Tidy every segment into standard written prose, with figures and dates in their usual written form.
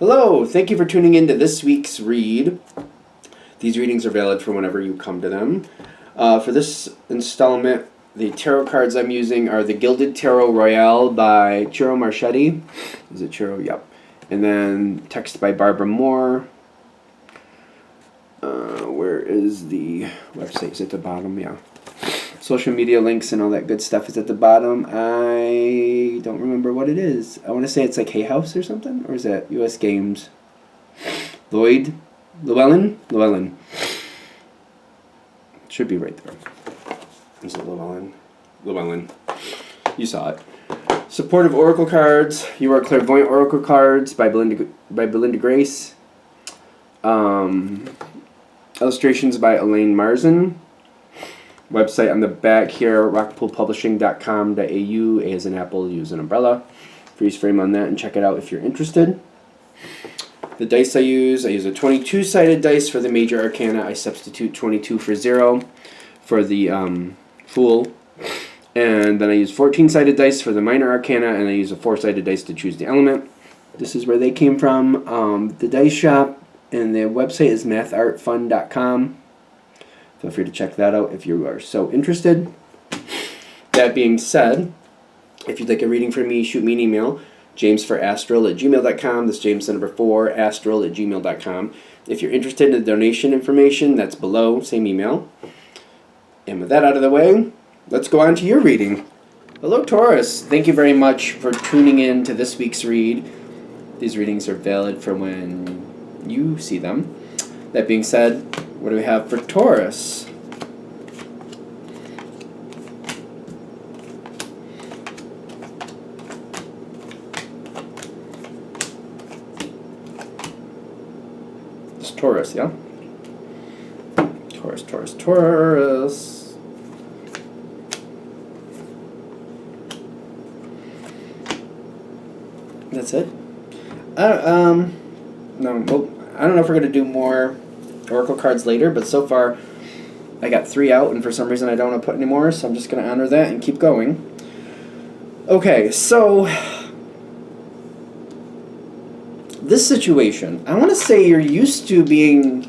Hello, thank you for tuning in to this week's read. These readings are valid for whenever you come to them. For this installment, the tarot cards I'm using are the Gilded Tarot Royale by Ciro Marchetti. Is it Ciro? Yep. And then text by Barbara Moore. Where is the website? Is it at the bottom? Yeah. Social media links and all that good stuff is at the bottom. I don't remember what it is. I want to say it's like Hay House or something. Or is that US Games? Llewellyn? Should be right there. Is it Llewellyn. You saw it. Supportive Oracle cards. You Are Clairvoyant Oracle cards by Belinda Grace. Illustrations by Elaine Marzin. Website on the back here, rockpoolpublishing.com.au. A as an apple, use an umbrella. Freeze frame on that and check it out if you're interested. The dice I use a 22-sided dice for the major arcana. I substitute 22 for 0 for the Fool. And then I use 14-sided dice for the minor arcana, and I use a 4-sided dice to choose the element. This is where they came from. The dice shop and the website is mathartfun.com. Feel free to check that out if you are so interested. That being said, if you'd like a reading from me, shoot me an email, jamesforastral@gmail.com. That's James the number 4, astral@gmail.com. If you're interested in the donation information, that's below, same email. And with that out of the way, let's go on to your reading. Hello, Taurus. Thank you very much for tuning in to this week's read. These readings are valid for when you see them. That being said, what do we have for Taurus? It's Taurus, yeah? Taurus. That's it? No, well, I don't know if we're going to do more Oracle cards later, but so far I got 3 out, and for some reason I don't want to put any more, so I'm just going to honor that and keep going. Okay, so this situation, I want to say you're used to being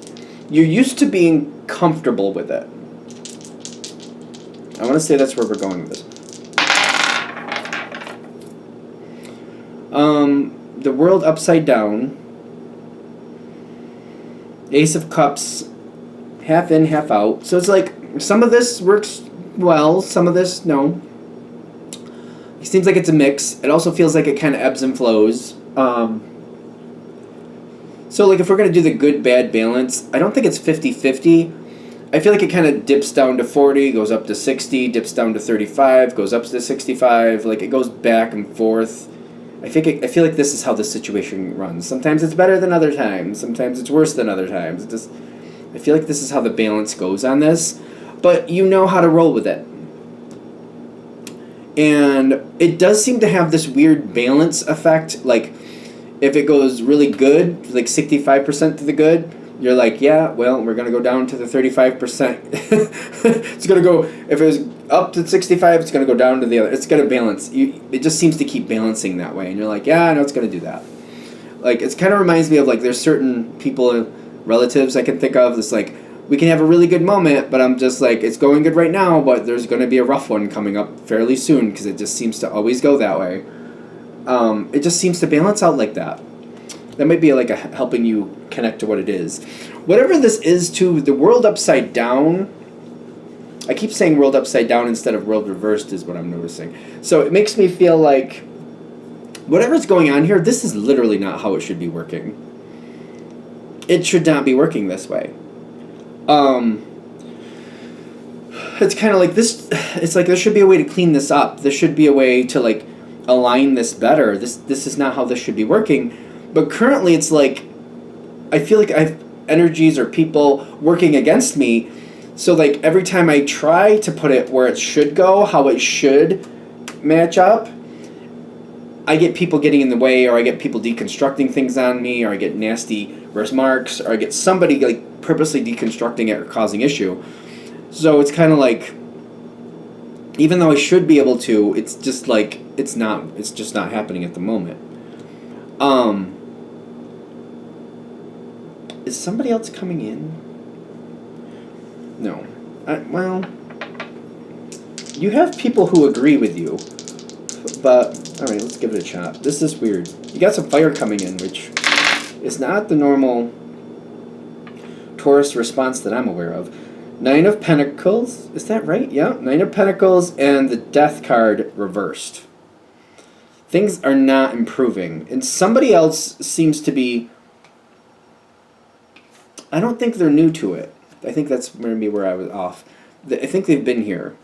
comfortable with it. I want to say that's where we're going with this. The World upside down. Ace of Cups, half in, half out. So it's like some of this works well, some of this no. It seems like it's a mix. It also feels like it kind of ebbs and flows. So like if we're going to do the good-bad balance, I don't think it's 50-50. I feel like it kind of dips down to 40, goes up to 60, dips down to 35, goes up to 65. Like it goes back and forth. I feel like this is how the situation runs. Sometimes it's better than other times. Sometimes it's worse than other times. I feel like this is how the balance goes on this. But you know how to roll with it. And it does seem to have this weird balance effect. Like, if it goes really good, like 65% to the good, you're like, yeah, well, we're going to go down to the 35%. It's going to go, if it was up to 65, it's going to go down to the other. It's going to balance. It just seems to keep balancing that way. And you're like, yeah, I know it's going to do that. Like, it kind of reminds me of, like, there's certain people, relatives I can think of. It's like, we can have a really good moment, but I'm just like, it's going good right now, but there's going to be a rough one coming up fairly soon because it just seems to always go that way. It just seems to balance out like that. That might be like helping you connect to what it is. Whatever this is to the world upside down, I keep saying world upside down instead of world reversed is what I'm noticing. So it makes me feel like whatever's going on here, this is literally not how it should be working. It should not be working this way. It's kind of like this, it's like there should be a way to clean this up. There should be a way to like align this better. This is not how this should be working. But currently it's like, I feel like I have energies or people working against me. So like every time I try to put it where it should go, how it should match up, I get people getting in the way, or I get people deconstructing things on me, or I get nasty remarks, or I get somebody like purposely deconstructing it or causing issue. So it's kind of like, even though I should be able to, it's just like, it's just not happening at the moment. Is somebody else coming in? No. Well, you have people who agree with you, but alright, let's give it a shot. This is weird. You got some fire coming in, which is not the normal Taurus response that I'm aware of. 9 of Pentacles, is that right? Yeah, 9 of Pentacles and the Death card reversed. Things are not improving. And somebody else seems to be... I don't think they're new to it. I think that's maybe where I was off. I think they've been here.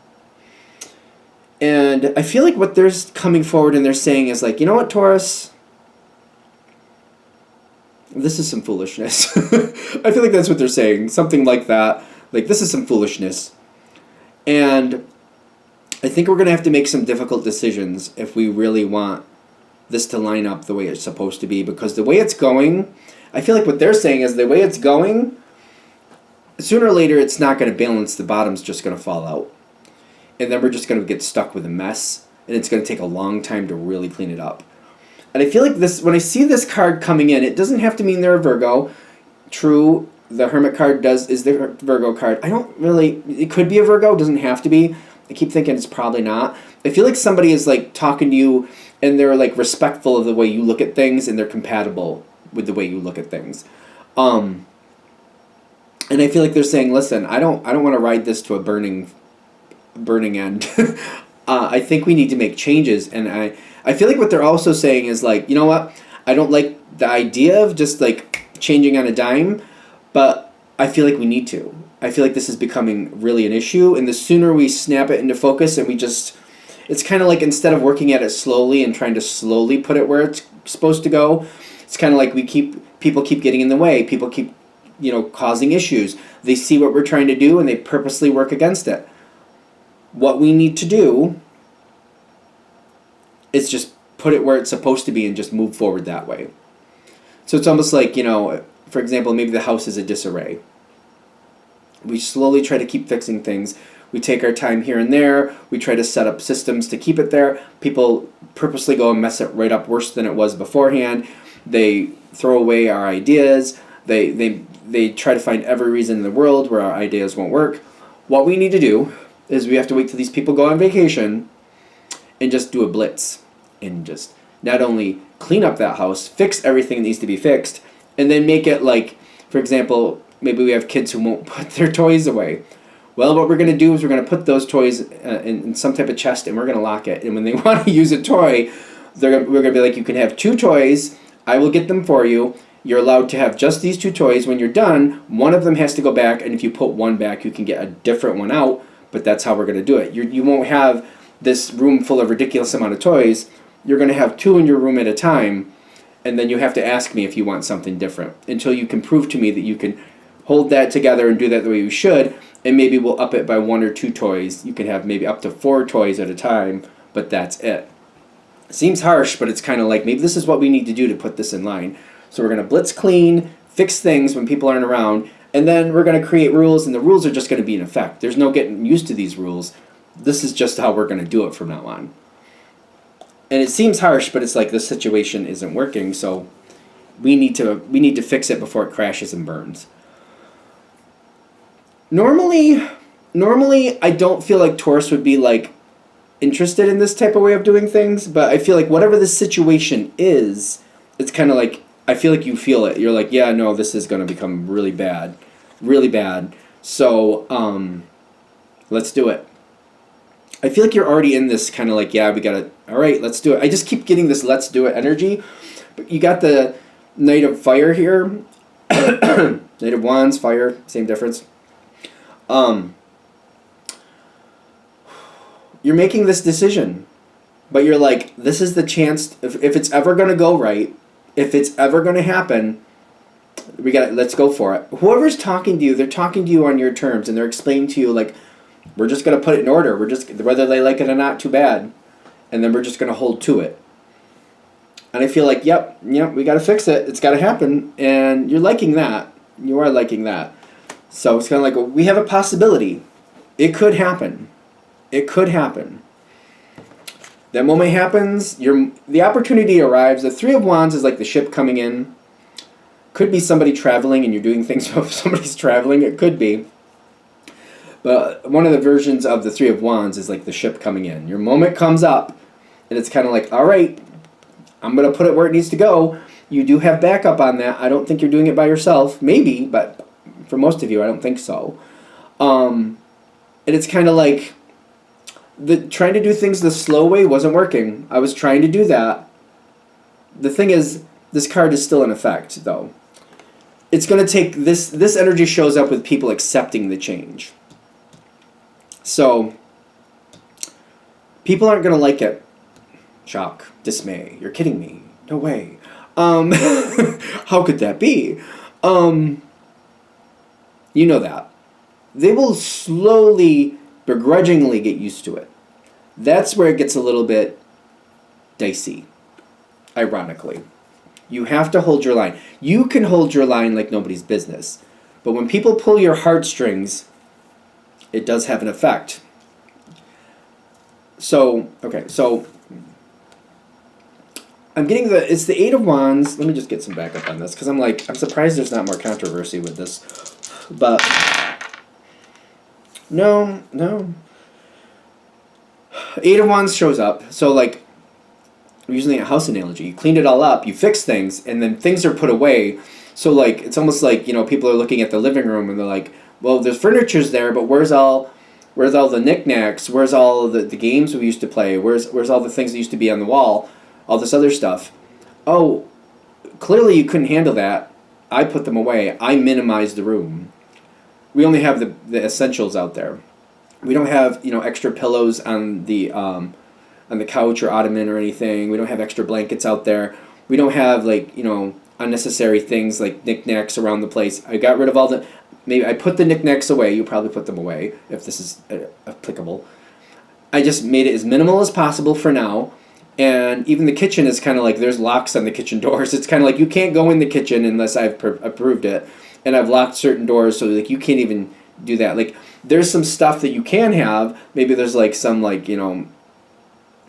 And I feel like what they're coming forward and they're saying is like, you know what, Taurus? This is some foolishness. I feel like that's what they're saying. Something like that. Like, this is some foolishness. And I think we're going to have to make some difficult decisions if we really want this to line up the way it's supposed to be. Because the way it's going, I feel like what they're saying is the way it's going, sooner or later it's not going to balance. The bottom's just going to fall out. And then we're just going to get stuck with a mess. And it's going to take a long time to really clean it up. And I feel like this, when I see this card coming in, it doesn't have to mean they're a Virgo. True, the Hermit card is the Virgo card. I don't really, it could be a Virgo, doesn't have to be. I keep thinking it's probably not. I feel like somebody is like talking to you and they're like respectful of the way you look at things and they're compatible with the way you look at things. And I feel like they're saying, listen, I don't want to ride this to a burning end. I think we need to make changes, and I feel like what they're also saying is like, you know what? I don't like the idea of just like changing on a dime, but I feel like we need to. I feel like this is becoming really an issue, and the sooner we snap it into focus and we just, it's kind of like instead of working at it slowly and trying to slowly put it where it's supposed to go, it's kind of like people keep getting in the way. People keep, causing issues. They see what we're trying to do and they purposely work against it. What we need to do is just put it where it's supposed to be and just move forward that way. So it's almost like, for example, maybe the house is a disarray. We slowly try to keep fixing things. We take our time here and there. We try to set up systems to keep it there. People purposely go and mess it right up worse than it was beforehand. They throw away our ideas. They try to find every reason in the world where our ideas won't work. What we need to do is we have to wait till these people go on vacation and just do a blitz and just not only clean up that house, fix everything that needs to be fixed, and then make it like, for example, maybe we have kids who won't put their toys away. Well, what we're going to do is we're going to put those toys in some type of chest and we're going to lock it. And when they want to use a toy, we're going to be like, you can have 2 toys. I will get them for you. You're allowed to have just these 2 toys. When you're done, one of them has to go back. And if you put one back, you can get a different one out. But that's how we're going to do it. You won't have this room full of ridiculous amount of toys. You're going to have 2 in your room at a time. And then you have to ask me if you want something different until you can prove to me that you can hold that together and do that the way you should. And maybe we'll up it by 1 or 2 toys. You can have maybe up to 4 toys at a time, but that's it. Seems harsh, but it's kind of like maybe this is what we need to do to put this in line. So we're going to blitz clean, fix things when people aren't around, and then we're going to create rules, and the rules are just going to be in effect. There's no getting used to these rules. This is just how we're going to do it from now on. And it seems harsh, but it's like this situation isn't working, so we need to fix it before it crashes and burns. Normally I don't feel like Taurus would be like interested in this type of way of doing things, but I feel like whatever the situation is, it's kind of like I feel like you feel it. You're like, yeah, no, this is going to become really bad. Really bad. So, let's do it. I feel like you're already in this kind of like, yeah, we got to, all right, let's do it. I just keep getting this let's do it energy. But you got the Knight of Fire here. Knight of Wands, fire, same difference. You're making this decision, but you're like, this is the chance, if it's ever going to go right, if it's ever going to happen, let's go for it. Whoever's talking to you, they're talking to you on your terms, and they're explaining to you, like, we're just going to put it in order. Whether they like it or not, too bad. And then we're just going to hold to it. And I feel like, yep, we got to fix it. It's got to happen. And you're liking that. You are liking that. So it's kind of like, we have a possibility. It could happen. It could happen. That moment happens, the opportunity arrives. The 3 of Wands is like the ship coming in. Could be somebody traveling and you're doing things while somebody's traveling. It could be. But one of the versions of the Three of Wands is like the ship coming in. Your moment comes up, and it's kind of like, all right, I'm going to put it where it needs to go. You do have backup on that. I don't think you're doing it by yourself. Maybe, but for most of you, I don't think so. And it's kind of like trying to do things the slow way wasn't working. I was trying to do that. The thing is, this card is still in effect, though. It's going to take this energy shows up with people accepting the change. So, people aren't going to like it. Shock, dismay. You're kidding me. No way. How could that be? You know that. They will slowly, begrudgingly get used to it. That's where it gets a little bit dicey, ironically. You have to hold your line. You can hold your line like nobody's business. But when people pull your heartstrings, it does have an effect. So, okay, so I'm getting it's the Eight of Wands. Let me just get some backup on this, because I'm surprised there's not more controversy with this. But, no. Eight of Wands shows up. So, like, we're using a house analogy. You cleaned it all up, you fix things, and then things are put away. So, like, it's almost like, people are looking at the living room, and they're like, well, there's furniture's there, but where's all the knickknacks? Where's all the games we used to play? Where's all the things that used to be on the wall? All this other stuff. Oh, clearly you couldn't handle that. I put them away. I minimized the room. We only have the essentials out there. We don't have, extra pillows on the couch or ottoman or anything. We don't have extra blankets out there. We don't have, like, unnecessary things like knickknacks around the place. I got rid of all maybe I put the knickknacks away. You probably put them away if this is applicable. I just made it as minimal as possible for now. And even the kitchen is kind of like, there's locks on the kitchen doors. It's kind of like you can't go in the kitchen unless I've approved it. And I've locked certain doors so like you can't even do that. Like there's some stuff that you can have. Maybe there's like some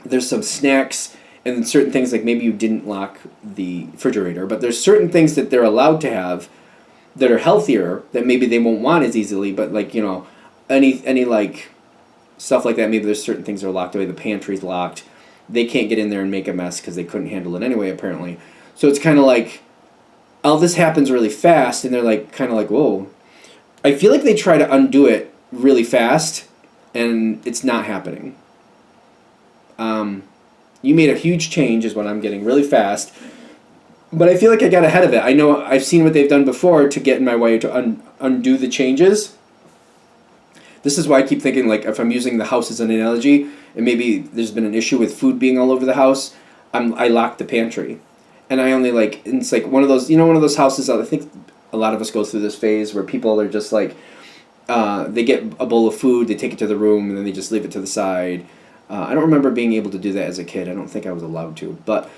there's some snacks and certain things like maybe you didn't lock the refrigerator. But there's certain things that they're allowed to have that are healthier that maybe they won't want as easily. But like, any like stuff like that, maybe there's certain things that are locked away. The pantry's locked. They can't get in there and make a mess because they couldn't handle it anyway, apparently. So it's kind of like, all this happens really fast, and they're like, kind of like, whoa. I feel like they try to undo it really fast, and it's not happening. You made a huge change, is what I'm getting, really fast. But I feel like I got ahead of it. I know I've seen what they've done before to get in my way to undo the changes. This is why I keep thinking, like, if I'm using the house as an analogy, and maybe there's been an issue with food being all over the house, I lock the pantry. And I only, and it's like one of those houses, I think a lot of us go through this phase where people are just like, they get a bowl of food, they take it to the room, and then they just leave it to the side. I don't remember being able to do that as a kid. I don't think I was allowed to. But,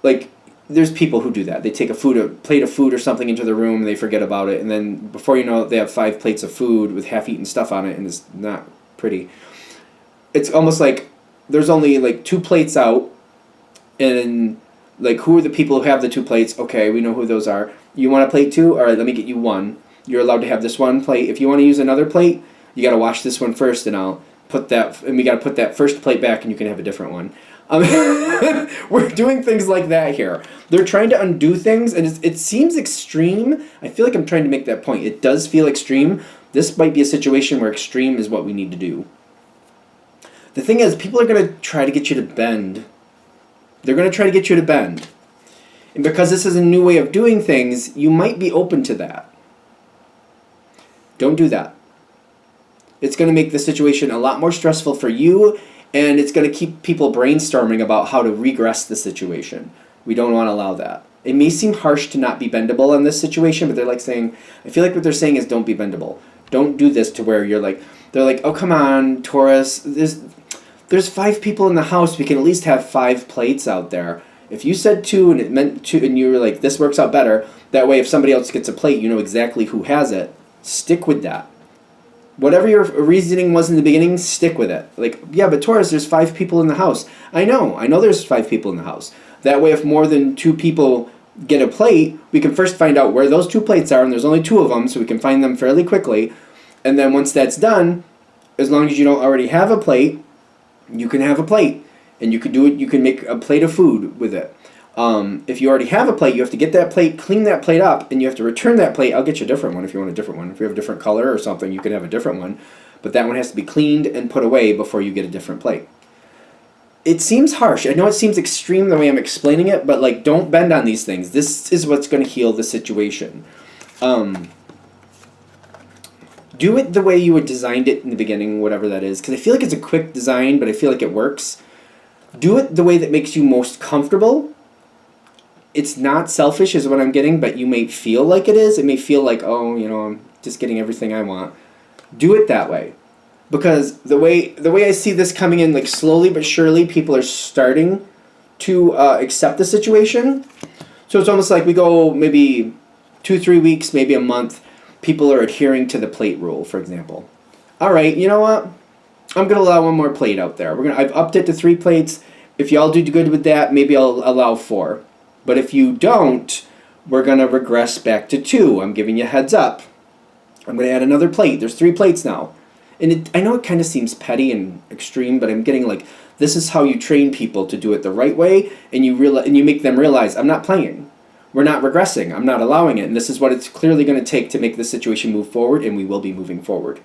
like, there's people who do that. They take a plate of food or something into the room, and they forget about it, and then before you know it, they have 5 plates of food with half-eaten stuff on it, and it's not pretty. It's almost like there's only, 2 plates out, and, who are the people who have the 2 plates? Okay, we know who those are. You want a plate too? All right, let me get you one. You're allowed to have this one plate. If you want to use another plate, you got to wash this one first, and I'll put that, and we got to put that first plate back, and you can have a different one. We're doing things like that here. They're trying to undo things, and it seems extreme. I feel like I'm trying to make that point. It does feel extreme. This might be a situation where extreme is what we need to do. The thing is, people are going to try to get you to bend. They're going to try to get you to bend. And because this is a new way of doing things, you might be open to that. Don't do that. It's going to make the situation a lot more stressful for you, and it's going to keep people brainstorming about how to regress the situation. We don't want to allow that. It may seem harsh to not be bendable in this situation, but they're saying, I feel like what they're saying is don't be bendable. Don't do this to where they're like, oh, come on, Taurus, there's 5 people in the house. We can at least have 5 plates out there. If you said 2 and it meant 2 and you were like, this works out better, that way if somebody else gets a plate, you know exactly who has it. Stick with that. Whatever your reasoning was in the beginning, stick with it. Yeah, but Taurus, there's 5 people in the house. I know there's 5 people in the house. That way if more than 2 people get a plate, we can first find out where those 2 plates are, and there's only 2 of them, so we can find them fairly quickly. And then once that's done, as long as you don't already have a plate, you can have a plate. And you can do it, you can make a plate of food with it. If you already have a plate, you have to get that plate, clean that plate up, and you have to return that plate. I'll get you a different one if you want a different one. If you have a different color or something, you can have a different one. But that one has to be cleaned and put away before you get a different plate. It seems harsh. I know it seems extreme the way I'm explaining it, but like, don't bend on these things. This is what's going to heal the situation. Do it the way you had designed it in the beginning, whatever that is. Because I feel like it's a quick design, but I feel like it works. Do it the way that makes you most comfortable. It's not selfish is what I'm getting, but you may feel like it is. It may feel like, oh, I'm just getting everything I want. Do it that way. Because the way I see this coming in, like slowly but surely, people are starting to accept the situation. So it's almost like we go maybe 2-3 weeks, maybe a month, people are adhering to the plate rule, for example. All right, you know what? I'm going to allow 1 more plate out there. I've upped it to 3 plates. If y'all do good with that, maybe I'll allow 4. But if you don't, we're going to regress back to 2. I'm giving you a heads up. I'm going to add another plate. There's 3 plates now. And I know it kind of seems petty and extreme, but I'm getting like, this is how you train people to do it the right way, and you make them realize, I'm not playing. We're not regressing. I'm not allowing it. And this is what it's clearly going to take to make this situation move forward, and we will be moving forward.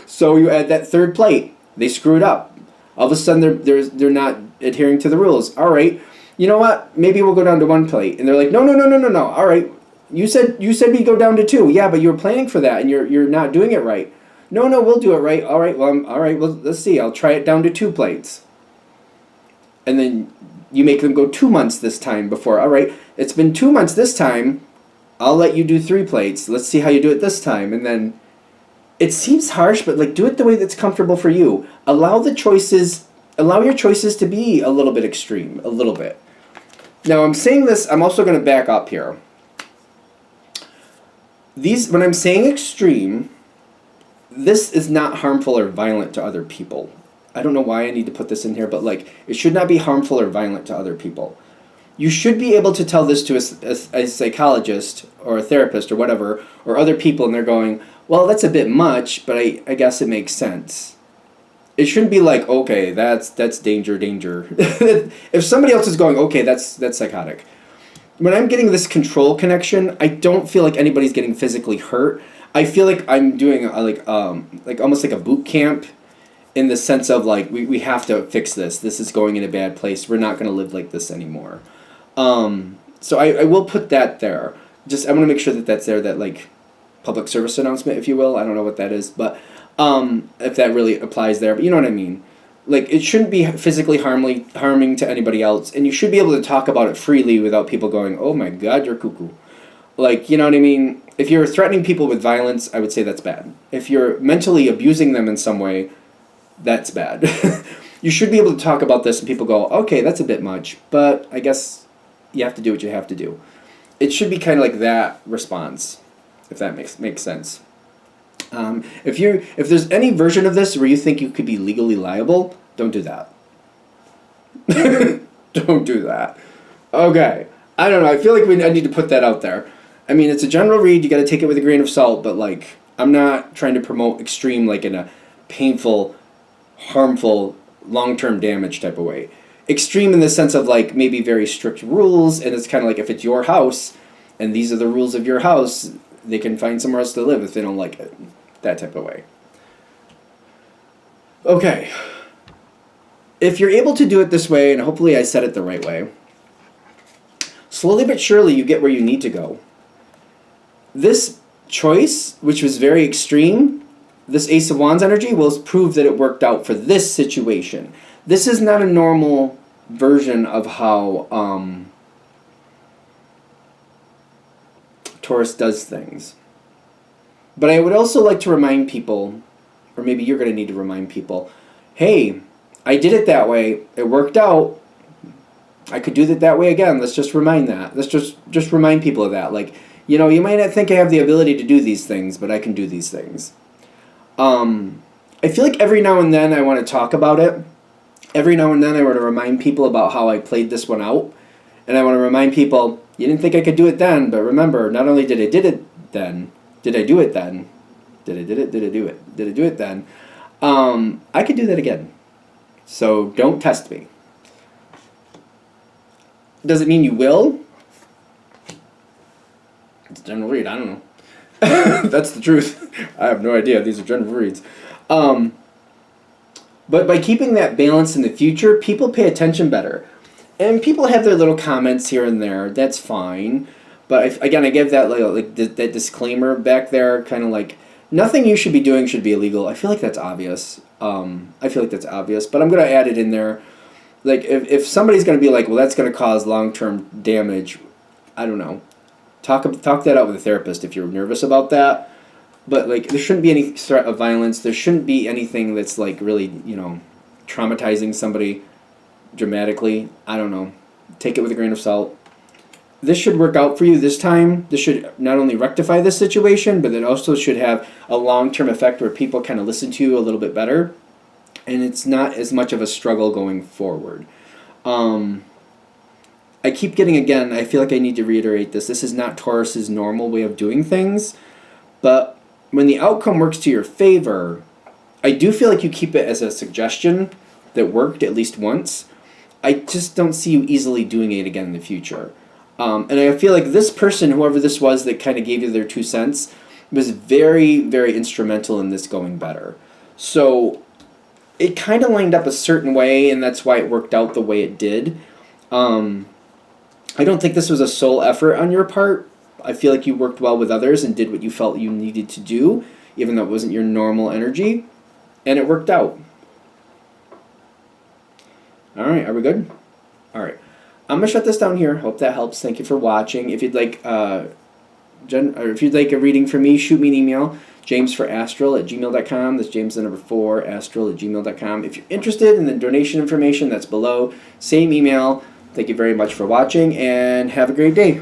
So you add that 3rd plate. They screw it up. All of a sudden, they're not adhering to the rules. All right, you know what? Maybe we'll go down to 1 plate. And they're like, no. All right, you said we go down to 2. Yeah, but you were planning for that, and you're not doing it right. No, we'll do it right. All right, well, let's see. I'll try it down to 2 plates. And then you make them go 2 months this time before. All right, it's been 2 months this time. I'll let you do 3 plates. Let's see how you do it this time. And then it seems harsh, but like, do it the way that's comfortable for you. Allow your choices to be a little bit extreme, a little bit. Now, I'm saying this, I'm also going to back up here. When I'm saying extreme, this is not harmful or violent to other people. I don't know why I need to put this in here, but like, it should not be harmful or violent to other people. You should be able to tell this to a psychologist or a therapist or whatever, or other people, and they're going, well, that's a bit much, but I guess it makes sense. It shouldn't be like, okay, that's danger. If somebody else is going, okay, that's psychotic. When I'm getting this control connection, I don't feel like anybody's getting physically hurt. I feel like I'm doing like almost like a boot camp, in the sense of like, we have to fix this. This is going in a bad place. We're not going to live like this anymore. So I will put that there. I want to make sure that that's there, that like public service announcement, if you will. I don't know what that is, but if that really applies there. But you know what I mean. Like, it shouldn't be physically harming to anybody else, and you should be able to talk about it freely without people going, oh my God, you're cuckoo. Like, you know what I mean? If you're threatening people with violence, I would say that's bad. If you're mentally abusing them in some way, that's bad. You should be able to talk about this and people go, okay, that's a bit much, but I guess you have to do what you have to do. It should be kind of like that response, if that makes sense. If there's any version of this where you think you could be legally liable, don't do that. Don't do that. Okay. I don't know. I feel like I need to put that out there. I mean, it's a general read. You got to take it with a grain of salt, but like, I'm not trying to promote extreme, like in a painful, harmful, long-term damage type of way. Extreme in the sense of like maybe very strict rules, and it's kind of like, if it's your house and these are the rules of your house, they can find somewhere else to live if they don't like it. That type of way. Okay. If you're able to do it this way, and hopefully I said it the right way, slowly but surely you get where you need to go. This choice, which was very extreme, this Ace of Wands energy will prove that it worked out for this situation. This is not a normal version of how Taurus does things. But I would also like to remind people, or maybe you're going to need to remind people, hey, I did it that way. It worked out. I could do it that way again. Let's just remind that. Let's just remind people of that. Like, you know, you might not think I have the ability to do these things, but I can do these things. I feel like every now and then I want to talk about it. Every now and then I want to remind people about how I played this one out. And I want to remind people, you didn't think I could do it then, but remember, not only did I do it then, did I do it then? Did I do it? Did I do it then? I could do that again. So don't test me. Does it mean you will? It's a general read. I don't know. That's the truth. I have no idea. These are general reads. But by keeping that balance in the future, people pay attention better. And people have their little comments here and there. That's fine. But I give that that disclaimer back there, kind of like, nothing you should be doing should be illegal. I feel like that's obvious. But I'm going to add it in there. Like, if somebody's going to be like, well, that's going to cause long-term damage, I don't know. Talk that out with a therapist if you're nervous about that. But, like, there shouldn't be any threat of violence. There shouldn't be anything that's, like, really, traumatizing somebody dramatically. I don't know. Take it with a grain of salt. This should work out for you this time. This should not only rectify this situation, but it also should have a long-term effect where people kind of listen to you a little bit better. And it's not as much of a struggle going forward. I keep getting, again, I feel like I need to reiterate this. This is not Taurus's normal way of doing things. But when the outcome works to your favor, I do feel like you keep it as a suggestion that worked at least once. I just don't see you easily doing it again in the future. And I feel like this person, whoever this was that kind of gave you their 2 cents, was very, very instrumental in this going better. So it kind of lined up a certain way, and that's why it worked out the way it did. I don't think this was a sole effort on your part. I feel like you worked well with others and did what you felt you needed to do, even though it wasn't your normal energy, and it worked out. All right, are we good? All right. I'm going to shut this down here. Hope that helps. Thank you for watching. If you'd like or if you'd like a reading from me, shoot me an email, jamesforastral@gmail.com. That's James the number 4, astral@gmail.com. If you're interested in the donation information, that's below. Same email. Thank you very much for watching, and have a great day.